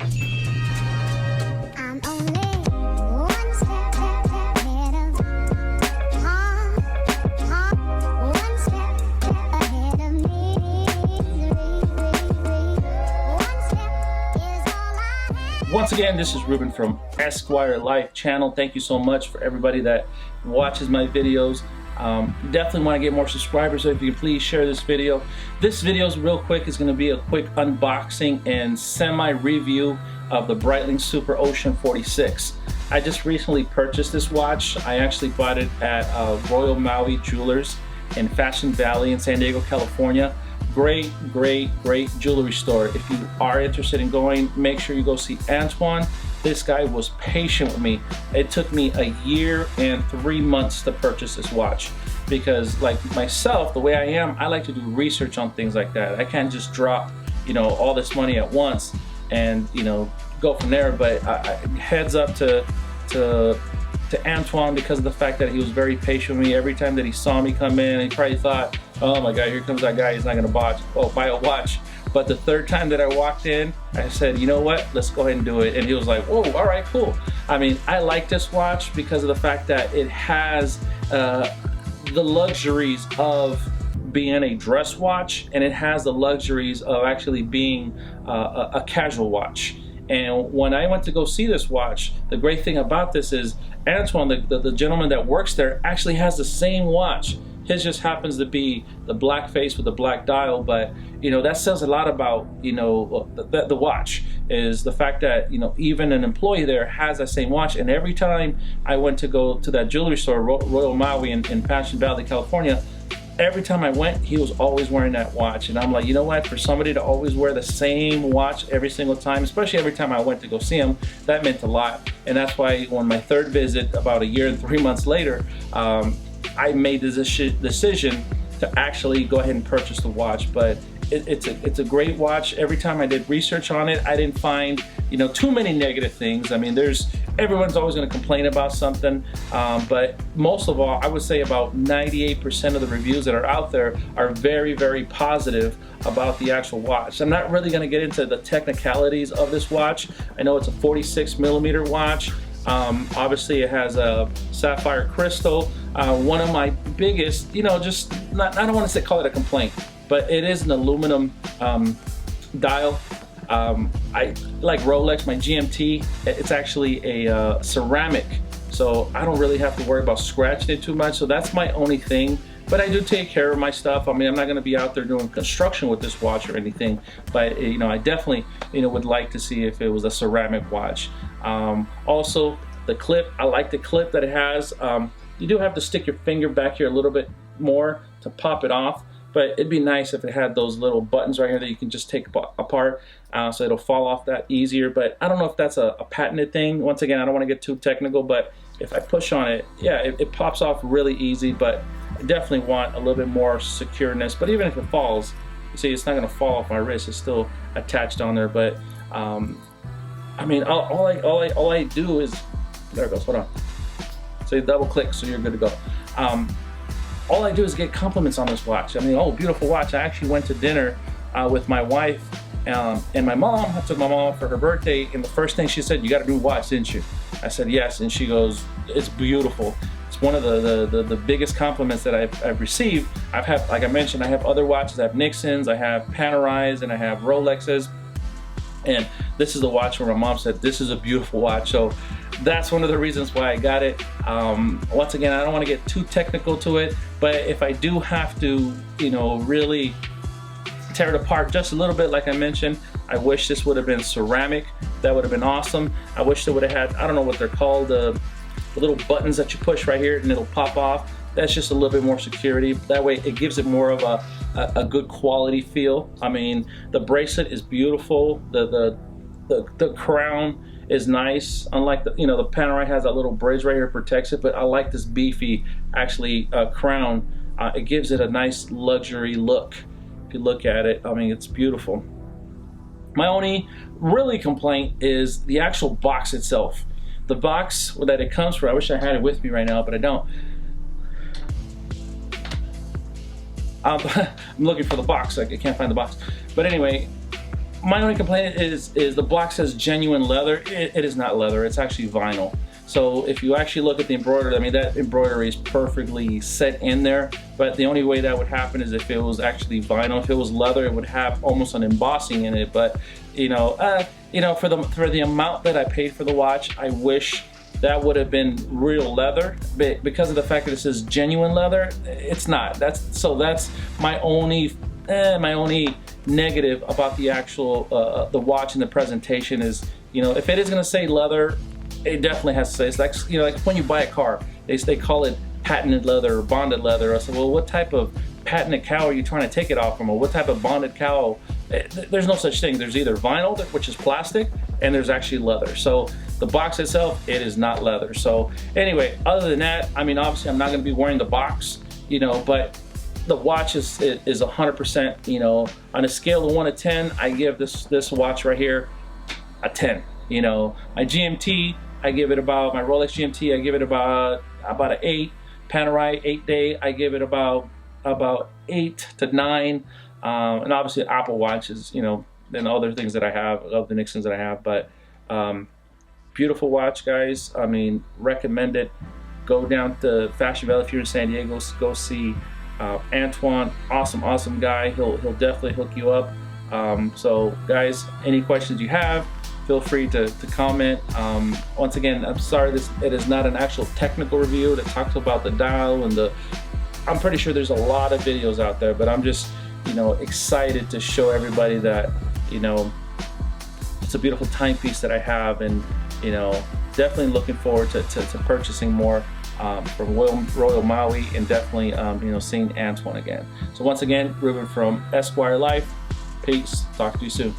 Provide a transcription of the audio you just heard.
I'm only one step ahead of one step ahead of misery. One step is all I have. Once again, this is Ruben from Esquire Life channel. Thank you so much for everybody that watches my videos. Definitely want to get more subscribers, so if you can please share this video. This video is real quick. It's going to be a quick unboxing and semi-review of the Breitling SuperOcean 46. I just recently purchased this watch. I actually bought it at Royal Maui Jewelers in Fashion Valley in San Diego, California. Great jewelry store. If you are interested in going, make sure you go see Antoine. This guy was patient with me. It took me a year and 3 months to purchase this watch because, like myself, the way I am, I like to do research on things like that. I can't just drop, all this money at once and, go from there. But heads up to Antoine because of the fact that he was very patient with me. Every time that he saw me come in, he probably thought, oh my God, here comes that guy. He's not gonna buy a watch. But the third time that I walked in, I said, you know what, let's go ahead and do it. And he was like, whoa, all right, cool. I mean, I like this watch because of the fact that it has the luxuries of being a dress watch, and it has the luxuries of actually being a casual watch. And when I went to go see this watch, the great thing about this is Antoine, the gentleman that works there, actually has the same watch. His just happens to be the black face with the black dial, but that says a lot about the watch, is the fact that even an employee there has that same watch. And every time I went to go to that jewelry store, Royal Maui in Fashion Valley, California, every time I went, he was always wearing that watch. And I'm like, you know what, for somebody to always wear the same watch every single time, especially every time I went to go see him, that meant a lot. And that's why on my third visit, about a year and 3 months later, I made the decision to actually go ahead and purchase the watch. But it's a great watch. Every time I did research on it, I didn't find too many negative things. I mean, everyone's always going to complain about something, but most of all, I would say about 98% of the reviews that are out there are very positive about the actual watch. I'm not really going to get into the technicalities of this watch. I know it's a 46mm watch. Obviously it has a sapphire crystal. One of my biggest, I don't want to call it a complaint, but it is an aluminum dial. I like Rolex, my GMT, it's actually a ceramic, so I don't really have to worry about scratching it too much. So that's my only thing. But I do take care of my stuff. I mean, I'm not going to be out there doing construction with this watch or anything, but I definitely would like to see if it was a ceramic watch. Also, the clip, I like the clip that it has. You do have to stick your finger back here a little bit more to pop it off, but it'd be nice if it had those little buttons right here that you can just take apart, so it'll fall off that easier. But I don't know if that's a patented thing. Once again, I don't want to get too technical, but if I push on it, yeah, it pops off really easy. But I definitely want a little bit more secureness. But even if it falls, you see, it's not going to fall off my wrist. It's still attached on there. But I mean, all I do is, there it goes. Hold on. So you double click, so you're good to go. All I do is get compliments on this watch. I mean, oh, beautiful watch. I actually went to dinner with my wife and my mom. I took my mom for her birthday, and the first thing she said, "You got a new watch, didn't you?" I said, "Yes," and she goes, "It's beautiful." It's one of the biggest compliments that I've received. I've had, like I mentioned, I have other watches. I have Nixons, I have Panerais, and I have Rolexes. And this is the watch where my mom said, "This is a beautiful watch." So that's one of the reasons why I got it. Once again, I don't want to get too technical to it, but if I do have to, really tear it apart just a little bit, like I mentioned, I wish this would have been ceramic. That would have been awesome. I wish they would have had, I don't know what they're called, the little buttons that you push right here and it'll pop off. That's just a little bit more security. That way it gives it more of a good quality feel. I mean, the bracelet is beautiful. The crown is nice. Unlike the Panerai has that little bridge right here that protects it, but I like this beefy crown. It gives it a nice luxury look. If you look at it, I mean, it's beautiful. My only really complaint is the actual box itself. The box that it comes from, I wish I had it with me right now, but I don't. I'm looking for the box, I can't find the box. But anyway, my only complaint is the box says genuine leather. It is not leather, it's actually vinyl. So if you actually look at the embroidery, I mean, that embroidery is perfectly set in there, but the only way that would happen is if it was actually vinyl. If it was leather, it would have almost an embossing in it. But you know, for the amount that I paid for the watch, I wish that would have been real leather. But because of the fact that it says genuine leather, it's not. That's my only negative about the actual the watch and the presentation is, you know, if it is going to say leather, it definitely has to say. It's like, you know, like when you buy a car, they call it patented leather or bonded leather. I said, well, what type of patented cow are you trying to take it off from, or what type of bonded cow? There's no such thing. There's either vinyl, which is plastic, and there's actually leather. So the box itself, it is not leather. So anyway, other than that, I mean, obviously I'm not going to be wearing the box, you know, but the watch is 100%, you know, on a scale of 1 to 10, I give this watch right here a 10. You know, my GMT, I give it about, my Rolex GMT, I give it about an 8. Panerai 8-day, I give it about 8 to 9. And obviously Apple Watches, you know, and other things that I have, of the Nixons that I have. But beautiful watch, guys. I mean, recommend it. Go down to Fashion Valley if you're in San Diego. Go see Antoine. Awesome guy. He'll definitely hook you up. So guys, any questions you have, feel free to comment. Once again, I'm sorry it is not an actual technical review that talks about the dial and I'm pretty sure there's a lot of videos out there, but I'm just, you know, excited to show everybody that, you know, it's a beautiful timepiece that I have, and, you know, definitely looking forward to purchasing more from Royal Maui, and definitely, you know, seeing Antoine again. So once again, Ruben from Esquire Life. Peace. Talk to you soon.